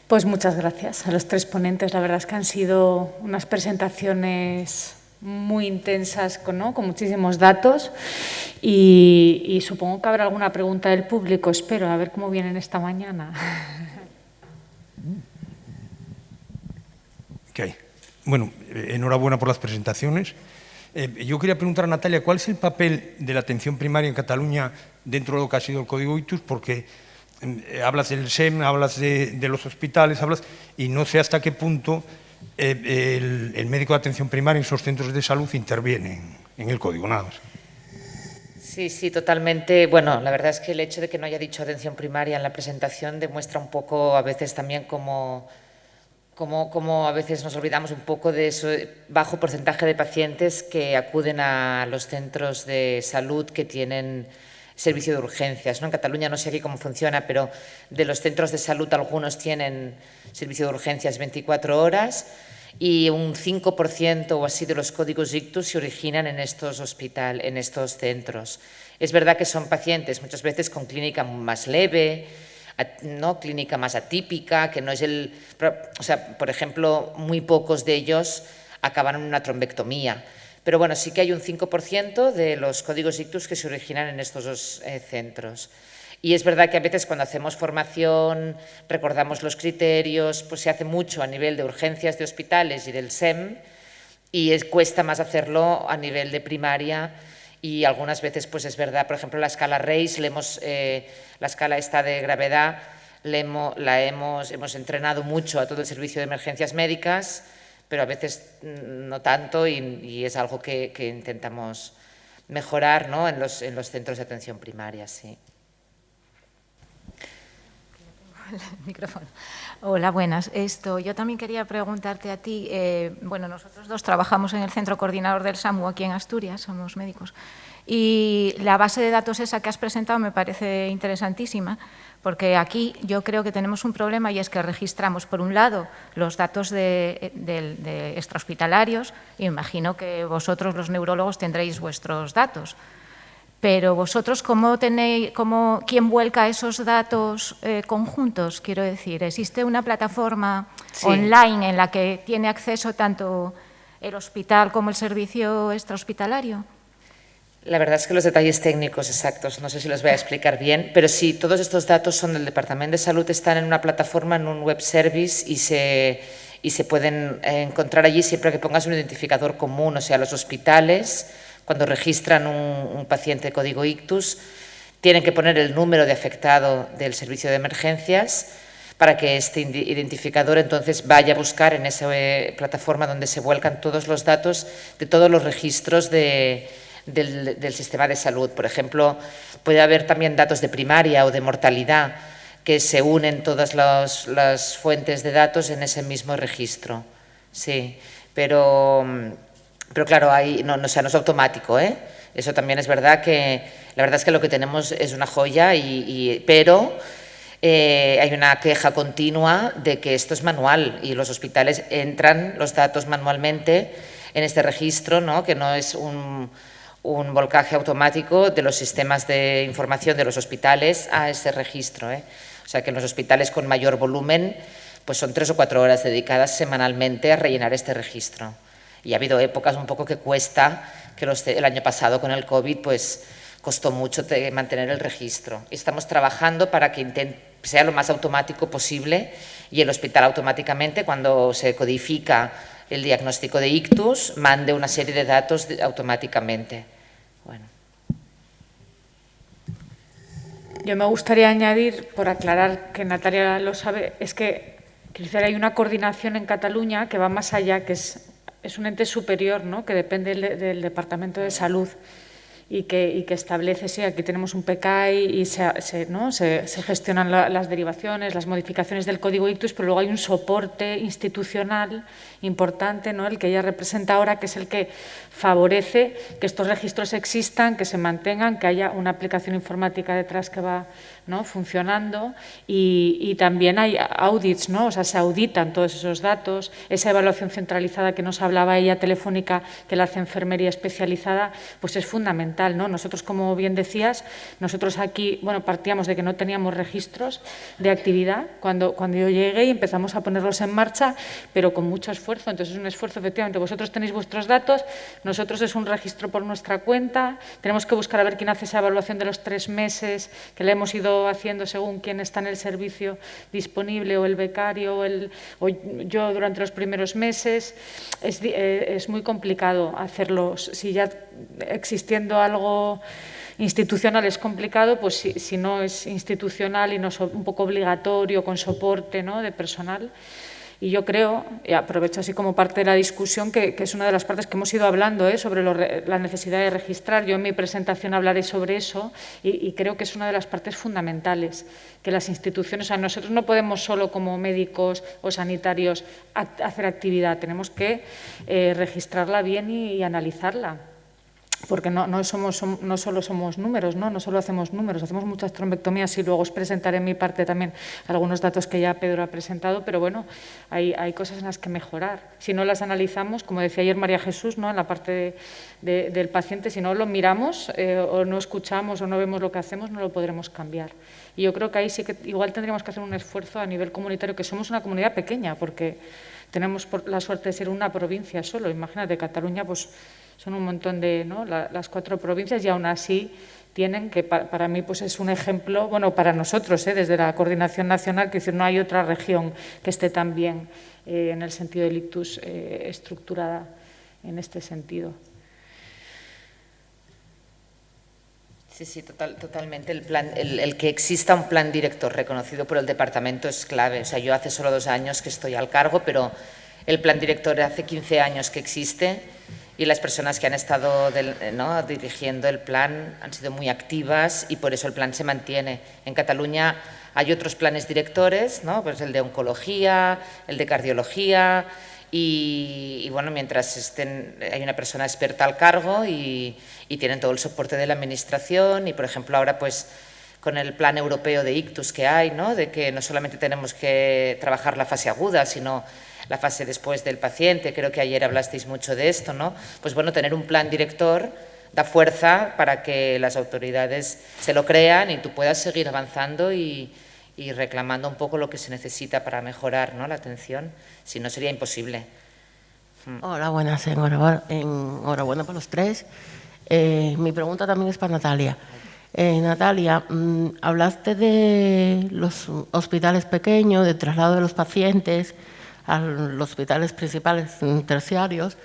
Pues muchas gracias a los tres ponentes. La verdad es que han sido unas presentaciones muy intensas, ¿no? Con muchísimos datos y supongo que habrá alguna pregunta del público. Espero, a ver cómo vienen esta mañana. Okay. Bueno, enhorabuena por las presentaciones. Yo quería preguntar a Natalia, ¿cuál es el papel de la atención primaria en Cataluña dentro de lo que ha sido el Código Ictus? Porque hablas del SEM, hablas de los hospitales, y no sé hasta qué punto el médico de atención primaria en esos centros de salud interviene en el código, nada más. Sí, sí, totalmente. Bueno, la verdad es que el hecho de que no haya dicho atención primaria en la presentación demuestra un poco a veces también como a veces nos olvidamos un poco de ese bajo porcentaje de pacientes que acuden a los centros de salud que tienen servicio de urgencias, ¿no? En Cataluña no sé aquí cómo funciona, pero de los centros de salud algunos tienen servicio de urgencias 24 horas y un 5% o así de los códigos ictus se originan en estos centros. Es verdad que son pacientes muchas veces con clínica más leve, ¿no? Clínica más atípica, que no es o sea, por ejemplo, muy pocos de ellos acaban en una trombectomía. Pero bueno, sí que hay un 5% de los códigos ictus que se originan en estos dos centros. Y es verdad que a veces cuando hacemos formación, recordamos los criterios, pues se hace mucho a nivel de urgencias de hospitales y del SEM y cuesta más hacerlo a nivel de primaria. Y algunas veces, pues es verdad, por ejemplo, la escala RACE, la escala esta de gravedad, hemos entrenado mucho a todo el servicio de emergencias médicas, pero a veces no tanto y es algo que intentamos mejorar, ¿no? en los centros de atención primaria, sí. El micrófono. Hola, buenas. Yo también quería preguntarte a ti, bueno, nosotros dos trabajamos en el Centro Coordinador del SAMU aquí en Asturias, somos médicos, y la base de datos esa que has presentado me parece interesantísima, porque aquí yo creo que tenemos un problema y es que registramos, por un lado, los datos de extrahospitalarios, y imagino que vosotros, los neurólogos, tendréis vuestros datos. Pero vosotros, ¿quién vuelca esos datos conjuntos? Quiero decir, ¿existe una plataforma online en la que tiene acceso tanto el hospital como el servicio extrahospitalario? La verdad es que los detalles técnicos exactos no sé si los voy a explicar bien, pero sí, todos estos datos son del Departamento de Salud, están en una plataforma, en un web service y se pueden encontrar allí siempre que pongas un identificador común, o sea, los hospitales, cuando registran un paciente código ictus, tienen que poner el número de afectado del servicio de emergencias para que este identificador entonces vaya a buscar en esa plataforma donde se vuelcan todos los datos de todos los registros del sistema de salud. Por ejemplo, puede haber también datos de primaria o de mortalidad que se unen todas las fuentes de datos en ese mismo registro. Sí, pero claro, no es automático, ¿eh? Eso también es verdad que la verdad es que lo que tenemos es una joya, pero hay una queja continua de que esto es manual y los hospitales entran los datos manualmente en este registro, ¿no? Que no es un volcaje automático de los sistemas de información de los hospitales a ese registro, ¿eh? O sea que en los hospitales con mayor volumen pues son 3 o 4 horas dedicadas semanalmente a rellenar este registro. Y ha habido épocas un poco que cuesta, que el año pasado con el COVID pues costó mucho mantener el registro. Estamos trabajando para que sea lo más automático posible y el hospital automáticamente, cuando se codifica el diagnóstico de ictus, mande una serie de datos automáticamente. Bueno. Yo me gustaría añadir, por aclarar que Natalia lo sabe, es que hay una coordinación en Cataluña que va más allá, que es un ente superior, ¿no? Que depende del Departamento de Salud y que establece, sí, aquí tenemos un PECAI y se gestionan las derivaciones, las modificaciones del código ictus, pero luego hay un soporte institucional importante, ¿no? El que ella representa ahora, que es el que favorece que estos registros existan, que se mantengan, que haya una aplicación informática detrás que va ¿no?, funcionando, y también hay audits, ¿no?, o sea, se auditan todos esos datos, esa evaluación centralizada que nos hablaba ella, telefónica, que la hace enfermería especializada, pues es fundamental, ¿no? Nosotros, como bien decías, nosotros aquí, bueno, partíamos de que no teníamos registros de actividad cuando yo llegué, y empezamos a ponerlos en marcha, pero con mucho esfuerzo. Entonces es un esfuerzo, efectivamente, vosotros tenéis vuestros datos, nosotros es un registro por nuestra cuenta, tenemos que buscar a ver quién hace esa evaluación de los 3 meses, que le hemos ido haciendo según quién está en el servicio disponible, o el becario, o yo durante los primeros meses. Es muy complicado hacerlo. Si ya existiendo algo institucional es complicado, pues si no es institucional y no es un poco obligatorio, con soporte, ¿no?, de personal. Y yo creo, y aprovecho así como parte de la discusión, que es una de las partes que hemos ido hablando, sobre la necesidad de registrar. Yo en mi presentación hablaré sobre eso, y creo que es una de las partes fundamentales, que las instituciones, o sea, nosotros no podemos solo como médicos o sanitarios hacer actividad, tenemos que registrarla bien y analizarla. Porque no solo somos números, no solo hacemos números, hacemos muchas trombectomías, y luego os presentaré en mi parte también algunos datos que ya Pedro ha presentado, pero bueno, hay cosas en las que mejorar. Si no las analizamos, como decía ayer María Jesús, ¿no?, en la parte del paciente, si no lo miramos o no escuchamos o no vemos lo que hacemos, no lo podremos cambiar. Y yo creo que ahí sí que igual tendríamos que hacer un esfuerzo a nivel comunitario, que somos una comunidad pequeña, porque tenemos la suerte de ser una provincia solo. Imagínate, Cataluña, pues son un montón de, ¿no?, las 4 provincias, y aún así tienen, que para mí pues es un ejemplo, bueno, para nosotros, desde la Coordinación Nacional, que decir, no hay otra región que esté tan bien en el sentido del ictus estructurada en este sentido. Sí, totalmente. El que exista un plan director reconocido por el departamento es clave. O sea, yo hace solo 2 años que estoy al cargo, pero el plan director hace 15 años que existe, y las personas que han estado dirigiendo el plan han sido muy activas, y por eso el plan se mantiene. En Cataluña hay otros planes directores, ¿no?, pues el de oncología, el de cardiología, y bueno, mientras hay una persona experta al cargo, y tienen todo el soporte de la administración. Y por ejemplo ahora pues con el plan europeo de ictus que hay, ¿no?, de que no solamente tenemos que trabajar la fase aguda, sino la fase después del paciente, creo que ayer hablasteis mucho de esto, ¿no? Pues bueno, tener un plan director da fuerza para que las autoridades se lo crean y tú puedas seguir avanzando y reclamando un poco lo que se necesita para mejorar, ¿no?, la atención, si no sería imposible. Hola, buenas, enhorabuena por los 3. Mi pregunta también es para Natalia. Natalia, hablaste de los hospitales pequeños, de traslado de los pacientes a los hospitales principales terciarios.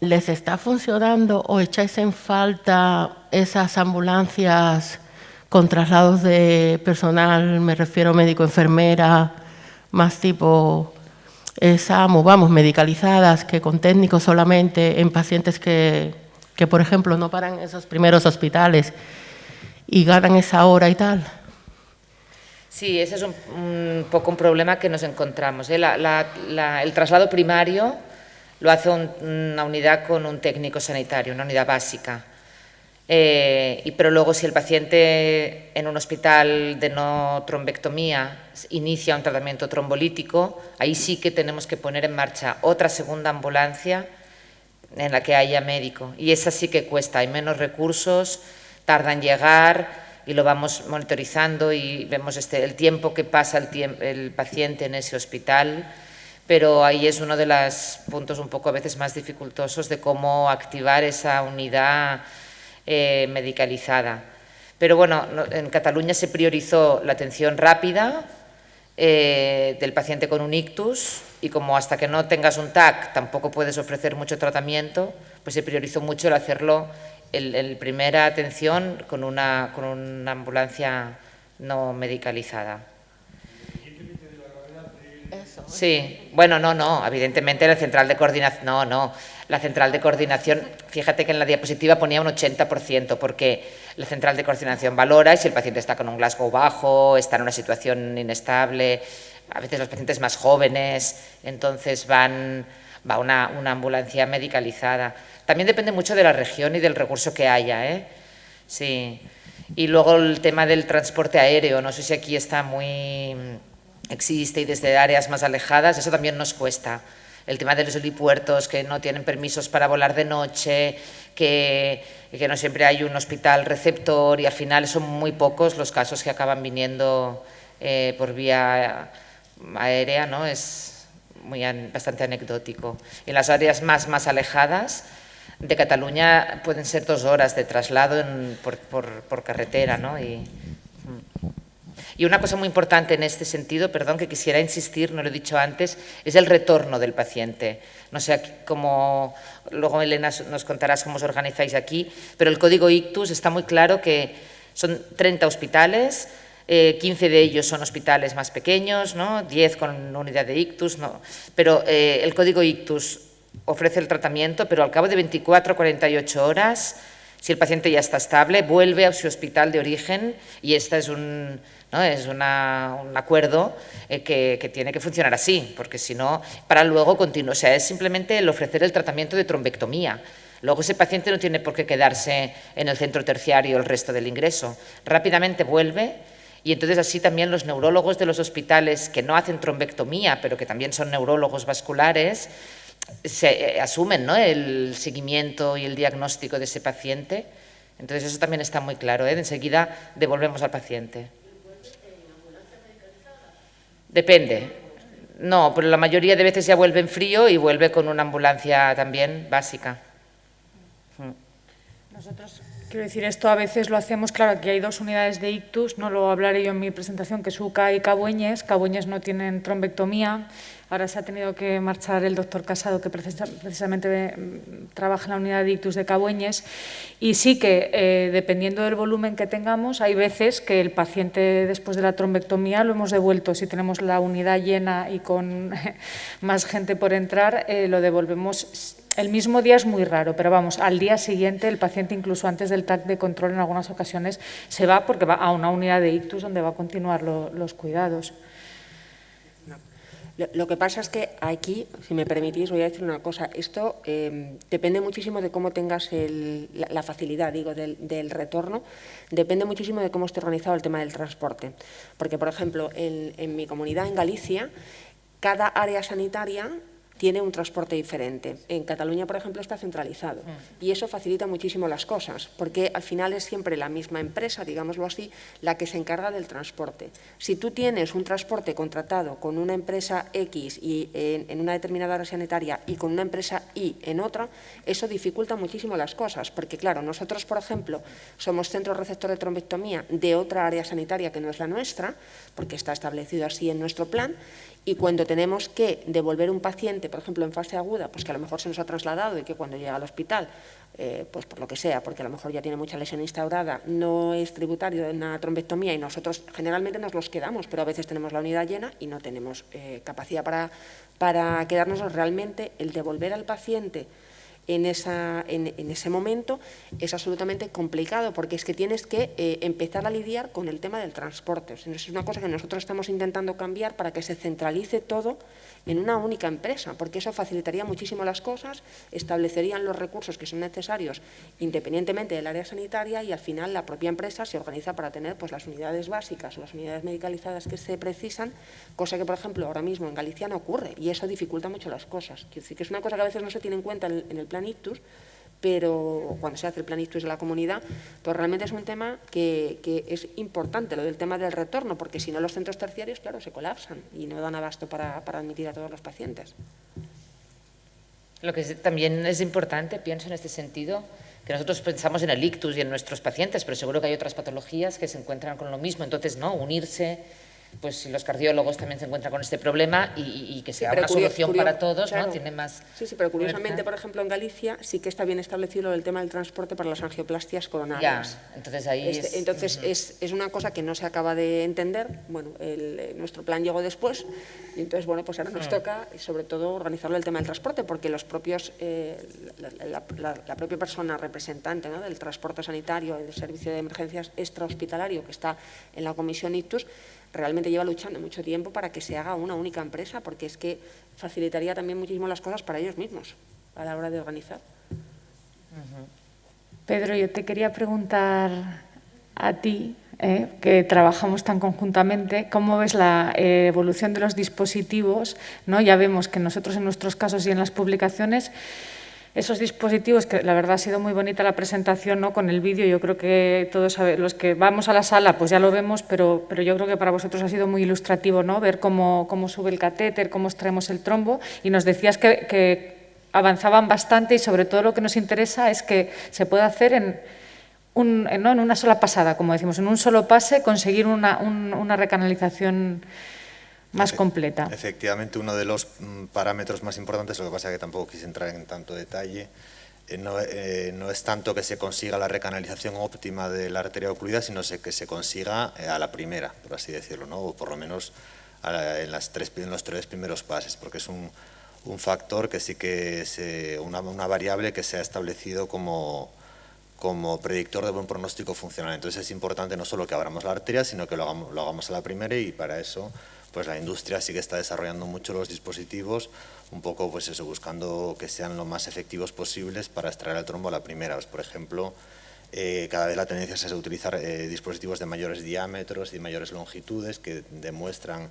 ¿Les está funcionando o echáis en falta esas ambulancias con traslados de personal, me refiero médico, enfermera, más tipo SAMU, medicalizadas, que con técnicos solamente, en pacientes que por ejemplo no paran en esos primeros hospitales y ganan esa hora y tal? Sí, ese es un poco un problema que nos encontramos. El traslado primario lo hace una unidad con un técnico sanitario, una unidad básica. Pero luego, si el paciente en un hospital de no trombectomía inicia un tratamiento trombolítico, ahí sí que tenemos que poner en marcha otra segunda ambulancia en la que haya médico. Y esa sí que cuesta, hay menos recursos, tarda en llegar, y lo vamos monitorizando y vemos el tiempo que pasa el paciente en ese hospital, pero ahí es uno de los puntos un poco a veces más dificultosos de cómo activar esa unidad medicalizada. Pero bueno, en Cataluña se priorizó la atención rápida del paciente con un ictus, y como hasta que no tengas un TAC tampoco puedes ofrecer mucho tratamiento, pues se priorizó mucho el hacerlo en primera atención con una ambulancia no medicalizada. Sí, bueno, no, evidentemente la central de coordinación, la central de coordinación, fíjate que en la diapositiva ponía un 80%, porque la central de coordinación valora, y si el paciente está con un Glasgow bajo, está en una situación inestable, a veces los pacientes más jóvenes, entonces va una ambulancia medicalizada. También depende mucho de la región y del recurso que haya, Sí. Y luego el tema del transporte aéreo, no sé si aquí está existe y desde áreas más alejadas, eso también nos cuesta. El tema de los helipuertos, que no tienen permisos para volar de noche, que no siempre hay un hospital receptor y al final son muy pocos los casos que acaban viniendo por vía aérea, ¿no? Es bastante anecdótico. Y en las áreas más alejadas de Cataluña pueden ser 2 horas de traslado por carretera, ¿no? Y una cosa muy importante en este sentido, perdón, que quisiera insistir, no lo he dicho antes, es el retorno del paciente. No sé cómo, luego Elena nos contarás cómo os organizáis aquí, pero el código Ictus está muy claro que son 30 hospitales, 15 de ellos son hospitales más pequeños, ¿no? 10 con unidad de Ictus, ¿no? Pero el código Ictus ofrece el tratamiento, pero al cabo de 24 a 48 horas, si el paciente ya está estable, vuelve a su hospital de origen y esta es un acuerdo que tiene que funcionar así, porque si no, para luego continuar. O sea, es simplemente el ofrecer el tratamiento de trombectomía. Luego ese paciente no tiene por qué quedarse en el centro terciario el resto del ingreso. Rápidamente vuelve y entonces así también los neurólogos de los hospitales que no hacen trombectomía, pero que también son neurólogos vasculares, se asumen, ¿no?, el seguimiento y el diagnóstico de ese paciente. Entonces eso también está muy claro, ¿eh? Enseguida devolvemos al paciente. Depende. No, pero la mayoría de veces ya vuelve en frío y vuelve con una ambulancia también básica. Nosotros, quiero decir, esto a veces lo hacemos, claro, aquí hay 2 unidades de ictus, no lo hablaré yo en mi presentación, que es UCA y Cabueñes. Cabueñes no tienen trombectomía. Ahora se ha tenido que marchar el doctor Casado, que precisamente trabaja en la unidad de ictus de Cabueñes. Y sí que, dependiendo del volumen que tengamos, hay veces que el paciente después de la trombectomía lo hemos devuelto. Si tenemos la unidad llena y con más gente por entrar, lo devolvemos. El mismo día es muy raro, pero vamos, al día siguiente el paciente, incluso antes del TAC de control en algunas ocasiones, se va porque va a una unidad de ictus donde va a continuar los cuidados. Lo que pasa es que aquí, si me permitís, voy a decir una cosa. Esto depende muchísimo de cómo tengas la facilidad, digo, del retorno. Depende muchísimo de cómo esté organizado el tema del transporte. Porque, por ejemplo, en mi comunidad, en Galicia, cada área sanitaria tiene un transporte diferente. En Cataluña, por ejemplo, está centralizado y eso facilita muchísimo las cosas, porque al final es siempre la misma empresa, digámoslo así, la que se encarga del transporte. Si tú tienes un transporte contratado con una empresa X y en una determinada área sanitaria y con una empresa Y en otra, eso dificulta muchísimo las cosas, porque claro, nosotros, por ejemplo, somos centro receptor de trombectomía de otra área sanitaria que no es la nuestra, porque está establecido así en nuestro plan, y cuando tenemos que devolver un paciente, por ejemplo, en fase aguda, pues que a lo mejor se nos ha trasladado y que cuando llega al hospital, pues por lo que sea, porque a lo mejor ya tiene mucha lesión instaurada, no es tributario de una trombectomía y nosotros generalmente nos los quedamos, pero a veces tenemos la unidad llena y no tenemos capacidad para quedarnos realmente. El devolver al paciente en ese momento es absolutamente complicado, porque es que tienes que empezar a lidiar con el tema del transporte. O sea, es una cosa que nosotros estamos intentando cambiar para que se centralice todo en una única empresa, porque eso facilitaría muchísimo las cosas, establecerían los recursos que son necesarios independientemente del área sanitaria y al final la propia empresa se organiza para tener pues, las unidades básicas o las unidades medicalizadas que se precisan, cosa que, por ejemplo, ahora mismo en Galicia no ocurre y eso dificulta mucho las cosas. Quiero decir que es una cosa que a veces no se tiene en cuenta en el plan Ictus, pero cuando se hace el plan Ictus de la comunidad, pues realmente es un tema que es importante, lo del tema del retorno, porque si no los centros terciarios, claro, se colapsan y no dan abasto para admitir a todos los pacientes. Lo que también es importante, pienso en este sentido, que nosotros pensamos en el ictus y en nuestros pacientes, pero seguro que hay otras patologías que se encuentran con lo mismo, entonces, ¿no?, unirse, pues si los cardiólogos también se encuentran con este problema y que sea una solución para todos, claro, ¿no? Tiene más... Sí, pero curiosamente, por ejemplo, en Galicia sí que está bien establecido el tema del transporte para las angioplastias coronarias. Ya, entonces ahí es una cosa que no se acaba de entender. Bueno, nuestro plan llegó después y entonces, bueno, pues ahora nos toca, sobre todo, organizarlo el tema del transporte, porque los propios, la propia persona representante, ¿no?, del transporte sanitario, del servicio de emergencias extrahospitalario que está en la comisión Ictus, realmente lleva luchando mucho tiempo para que se haga una única empresa, porque es que facilitaría también muchísimo las cosas para ellos mismos a la hora de organizar. Pedro, yo te quería preguntar a ti, que trabajamos tan conjuntamente, ¿cómo ves la evolución de los dispositivos? ¿No? Ya vemos que nosotros en nuestros casos y en las publicaciones, esos dispositivos, que la verdad ha sido muy bonita la presentación, ¿no? Con el vídeo, yo creo que todos los que vamos a la sala pues ya lo vemos, pero yo creo que para vosotros ha sido muy ilustrativo, ¿no? Ver cómo sube el catéter, cómo extraemos el trombo, y nos decías que avanzaban bastante, y sobre todo lo que nos interesa es que se puede hacer en una sola pasada, como decimos, en un solo pase, conseguir una recanalización más completa. Efectivamente, uno de los parámetros más importantes, lo que pasa es que tampoco quise entrar en tanto detalle, no es tanto que se consiga la recanalización óptima de la arteria ocluida, sino que se consiga a la primera, por así decirlo, ¿no? O por lo menos en los tres primeros pases, porque es un factor que sí que es una variable que se ha establecido como predictor de buen pronóstico funcional. Entonces es importante no solo que abramos la arteria, sino que lo hagamos a la primera, y para eso pues la industria sí que está desarrollando mucho los dispositivos, un poco pues eso, buscando que sean lo más efectivos posibles para extraer el trombo a la primera. Pues, por ejemplo, cada vez la tendencia es a utilizar dispositivos de mayores diámetros y mayores longitudes que demuestran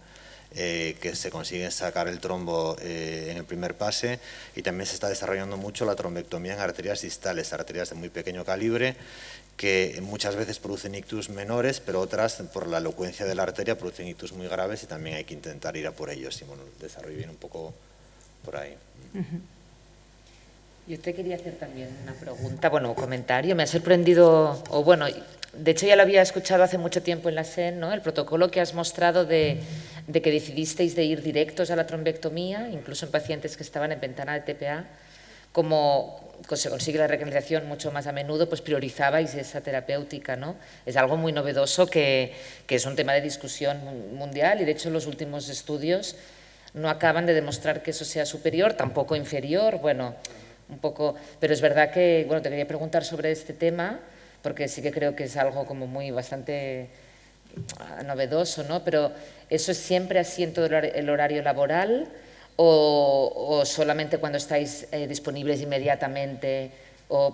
que se consigue sacar el trombo en el primer pase, y también se está desarrollando mucho la trombectomía en arterias distales, arterias de muy pequeño calibre, que muchas veces producen ictus menores, pero otras, por la elocuencia de la arteria, producen ictus muy graves, y también hay que intentar ir a por ellos. Y bueno, el desarrollo viene un poco por ahí. Yo te quería hacer también una pregunta, bueno, un comentario. Me ha sorprendido, o bueno, de hecho ya lo había escuchado hace mucho tiempo en la SEN, ¿no? El protocolo que has mostrado de que decidisteis de ir directos a la trombectomía, incluso en pacientes que estaban en ventana de TPA, como se consigue la recanalización mucho más a menudo, pues priorizabais esa terapéutica, ¿no? Es algo muy novedoso que es un tema de discusión mundial, y de hecho los últimos estudios no acaban de demostrar que eso sea superior, tampoco inferior, bueno, un poco, pero es verdad que, bueno, te quería preguntar sobre este tema, porque sí que creo que es algo como muy bastante novedoso, ¿no? Pero ¿eso es siempre así en todo el horario laboral o solamente cuando estáis disponibles inmediatamente?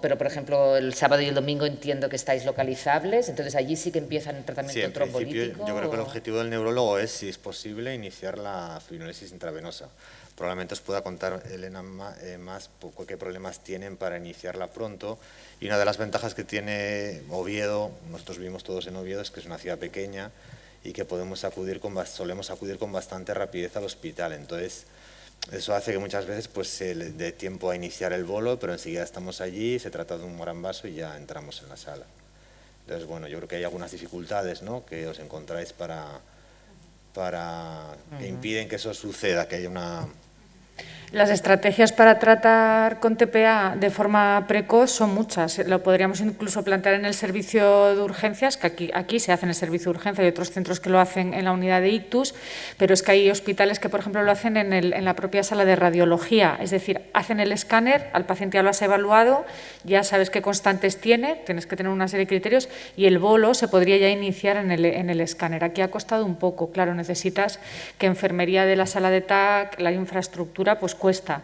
Pero, por ejemplo, el sábado y el domingo entiendo que estáis localizables, entonces allí sí que empiezan el tratamiento trombolítico. Yo creo que el objetivo del neurólogo es, si es posible, iniciar la fibrinolesis intravenosa. Probablemente os pueda contar, Elena, más qué problemas tienen para iniciarla pronto. Y una de las ventajas que tiene Oviedo, nosotros vivimos todos en Oviedo, es que es una ciudad pequeña y que solemos acudir con bastante rapidez al hospital. Entonces, eso hace que muchas veces pues, se le dé tiempo a iniciar el bolo, pero enseguida estamos allí, se trata de un gran vaso y ya entramos en la sala. Entonces, bueno, yo creo que hay algunas dificultades, ¿no?, que os encontráis para que impiden que eso suceda, que haya una... Las estrategias para tratar con TPA de forma precoz son muchas. Lo podríamos incluso plantear en el servicio de urgencias, que aquí se hace en el servicio de urgencia, y otros centros que lo hacen en la unidad de ictus, pero es que hay hospitales que, por ejemplo, lo hacen en la propia sala de radiología. Es decir, hacen el escáner, al paciente ya lo has evaluado, ya sabes qué constantes tiene, tienes que tener una serie de criterios, y el bolo se podría ya iniciar en el escáner. Aquí ha costado un poco, claro, necesitas que enfermería de la sala de TAC, la infraestructura, pues cuesta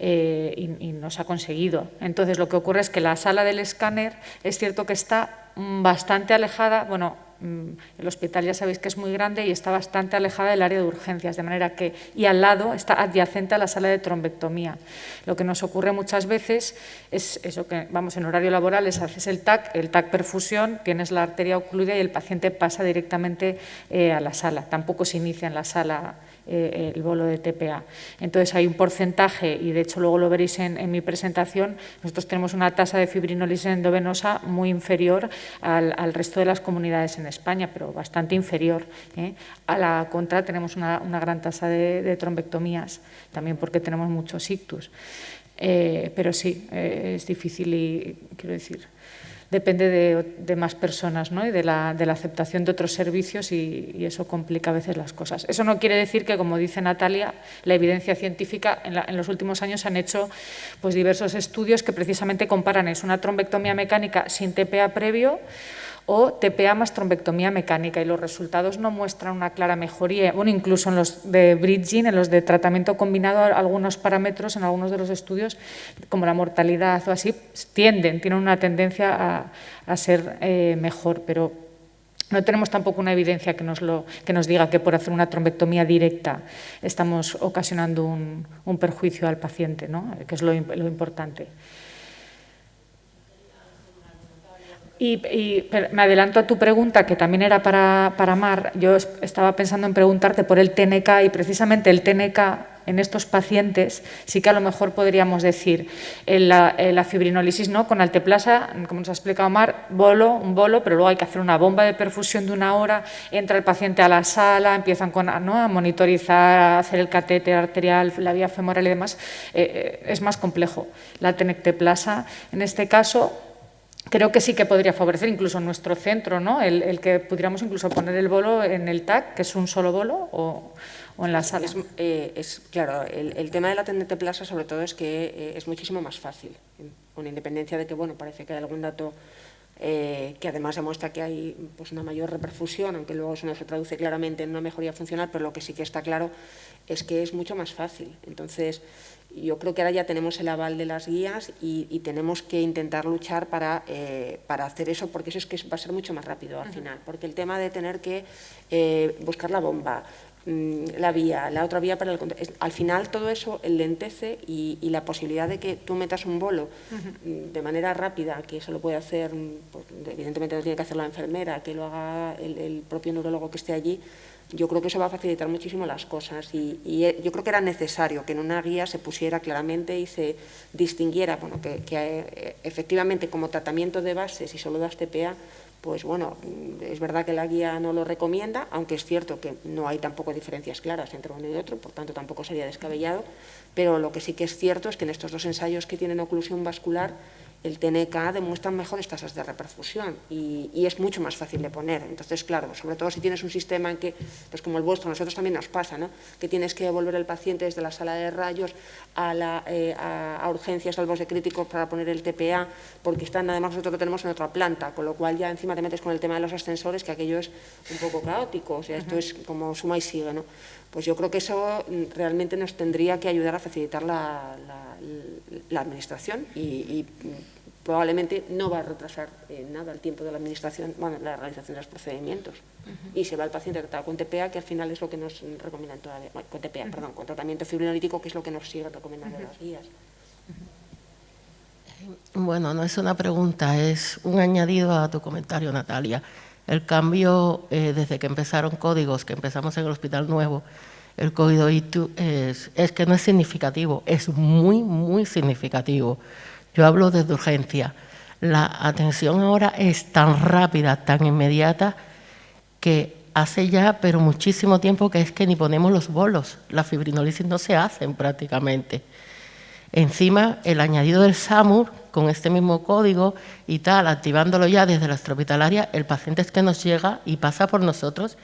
y no se ha conseguido. Entonces, lo que ocurre es que la sala del escáner es cierto que está bastante alejada, bueno, el hospital ya sabéis que es muy grande y está bastante alejada del área de urgencias, de manera que, y al lado está adyacente a la sala de trombectomía. Lo que nos ocurre muchas veces es eso, que vamos en horario laboral, haces el TAC perfusión, tienes la arteria ocluida y el paciente pasa directamente a la sala, tampoco se inicia en la sala el bolo de TPA. Entonces hay un porcentaje, y de hecho luego lo veréis en mi presentación, nosotros tenemos una tasa de fibrinólisis endovenosa muy inferior al resto de las comunidades en España, pero bastante inferior. A la contra tenemos una gran tasa de trombectomías, también porque tenemos muchos ictus. Pero sí, es difícil y, quiero decir, depende de más personas, ¿no?, y de la aceptación de otros servicios, y eso complica a veces las cosas. Eso no quiere decir que, como dice Natalia, la evidencia científica, en los últimos años se han hecho pues, diversos estudios que precisamente comparan una trombectomía mecánica sin TPA previo o TPA más trombectomía mecánica, y los resultados no muestran una clara mejoría. Bueno, incluso en los de bridging, en los de tratamiento combinado, algunos parámetros en algunos de los estudios, como la mortalidad o así, tienen una tendencia a ser mejor, pero No tenemos tampoco una evidencia que nos diga que por hacer una trombectomía directa estamos ocasionando un perjuicio al paciente, ¿no? Que es lo importante. Y me adelanto a tu pregunta, que también era para Mar. Yo estaba pensando en preguntarte por el TNK, y precisamente el TNK en estos pacientes sí que a lo mejor podríamos decir la fibrinólisis, ¿no? Con alteplasa, como nos ha explicado Mar, un bolo, pero luego hay que hacer una bomba de perfusión de 1 hora, entra el paciente a la sala, empiezan a monitorizar, a hacer el catéter arterial, la vía femoral y demás. Es más complejo. La tenecteplasa, en este caso, creo que sí que podría favorecer incluso nuestro centro, ¿no? El que pudiéramos incluso poner el bolo en el TAC, que es un solo bolo, o en la sala. Claro, el tema de la tenecteplasa sobre todo es que es muchísimo más fácil, con independencia de que, bueno, parece que hay algún dato que además demuestra que hay pues, una mayor reperfusión, aunque luego eso no se traduce claramente en una mejoría funcional, pero lo que sí que está claro es que es mucho más fácil. Entonces, yo creo que ahora ya tenemos el aval de las guías y tenemos que intentar luchar para hacer eso, porque eso es que va a ser mucho más rápido al final, porque el tema de tener que buscar la bomba, la vía, la otra vía para el control, al final todo eso enlentece y la posibilidad de que tú metas un bolo de manera rápida, que eso lo puede hacer, pues, evidentemente no tiene que hacer la enfermera, que lo haga el propio neurólogo que esté allí. Yo creo que eso va a facilitar muchísimo las cosas y yo creo que era necesario que en una guía se pusiera claramente y se distinguiera, bueno, que efectivamente como tratamiento de base, si solo das TPA, pues bueno, es verdad que la guía no lo recomienda, aunque es cierto que no hay tampoco diferencias claras entre uno y otro, por tanto tampoco sería descabellado, pero lo que sí que es cierto es que en estos 2 ensayos que tienen oclusión vascular, el TNK demuestra mejores tasas de reperfusión y es mucho más fácil de poner. Entonces, claro, sobre todo si tienes un sistema en que, pues como el vuestro, a nosotros también nos pasa, ¿no? Que tienes que devolver al paciente desde la sala de rayos a urgencias, al bosque crítico para poner el TPA, porque están, además nosotros lo tenemos en otra planta, con lo cual ya encima te metes con el tema de los ascensores, que aquello es un poco caótico, o sea, esto es como suma y sigue, ¿no? Pues yo creo que eso realmente nos tendría que ayudar a facilitar la administración y probablemente no va a retrasar nada el tiempo de la administración, bueno, la realización de los procedimientos. Y se va el paciente tratado con TPA, que al final es lo que nos recomiendan todavía, con TPA, perdón, con tratamiento fibrinolítico, que es lo que nos siguen recomendando las guías. Bueno, no es una pregunta, es un añadido a tu comentario, Natalia. El cambio desde que empezaron códigos, que empezamos en el Hospital Nuevo, el código ITU es que no es significativo, es muy, muy significativo. Yo hablo desde urgencia. La atención ahora es tan rápida, tan inmediata, que hace ya, pero muchísimo tiempo que es que ni ponemos los bolos. Las fibrinólisis no se hacen prácticamente. Encima, el añadido del SAMUR, con este mismo código y tal, activándolo ya desde la extrahospitalaria, el paciente es que nos llega y pasa por nosotros,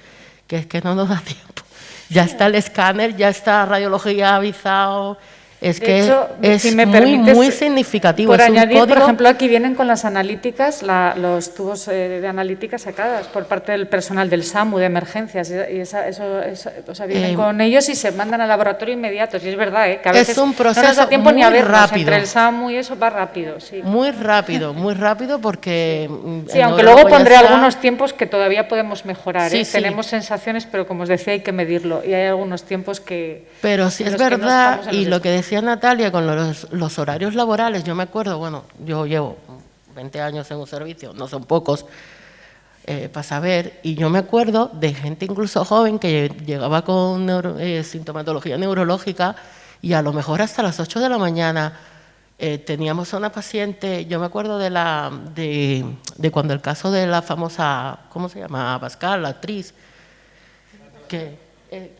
que es que no nos da tiempo. Ya está el escáner, ya está radiología avisado. Es de que hecho, es si me muy, permites, muy significativo. Por es un añadir, código... por ejemplo, aquí vienen con las analíticas, los tubos de analítica sacadas por parte del personal del SAMU de emergencias, y o sea, vienen con ellos y se mandan al laboratorio inmediato. Y es verdad, que a veces es un proceso no nos da tiempo muy ni a vernos, rápido. entre el SAMU y eso va rápido. Sí, muy rápido porque... sí, aunque luego pondré algunos tiempos que todavía podemos mejorar. Sí, sí. Tenemos sensaciones, pero como os decía, hay que medirlo. Y hay algunos tiempos que... Pero sí es verdad, y lo que decía Natalia con los horarios laborales, yo me acuerdo, bueno, yo llevo 20 años en un servicio, no son pocos, para saber, y yo me acuerdo de gente incluso joven que llegaba con sintomatología neurológica y a lo mejor hasta las 8 de la mañana teníamos a una paciente, yo me acuerdo de cuando el caso de la famosa, ¿cómo se llama? Pascal, la actriz, que...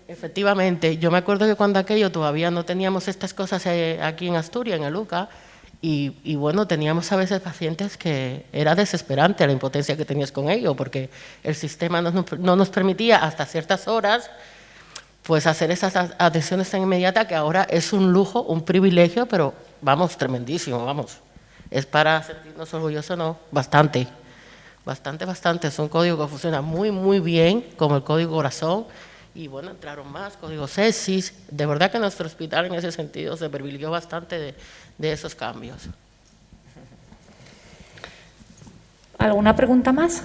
Efectivamente, yo me acuerdo que cuando aquello todavía no teníamos estas cosas aquí en Asturias, en el UCA, y bueno, teníamos a veces pacientes que era desesperante la impotencia que tenías con ello, porque el sistema no nos permitía hasta ciertas horas pues hacer esas atenciones tan inmediatas que ahora es un lujo, un privilegio, pero vamos, tremendísimo, vamos. Es para sentirnos orgullosos, ¿no? Bastante. Es un código que funciona muy, muy bien, como el código corazón. Y bueno, entraron más, código sepsis. De verdad que nuestro hospital en ese sentido se privilegió bastante de esos cambios. ¿Alguna pregunta más?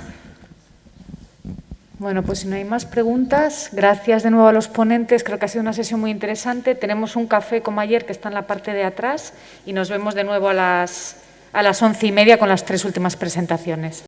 Bueno, pues si no hay más preguntas, gracias de nuevo a los ponentes. Creo que ha sido una sesión muy interesante. Tenemos un café como ayer que está en la parte de atrás y nos vemos de nuevo a las 11:30 con las 3 últimas presentaciones.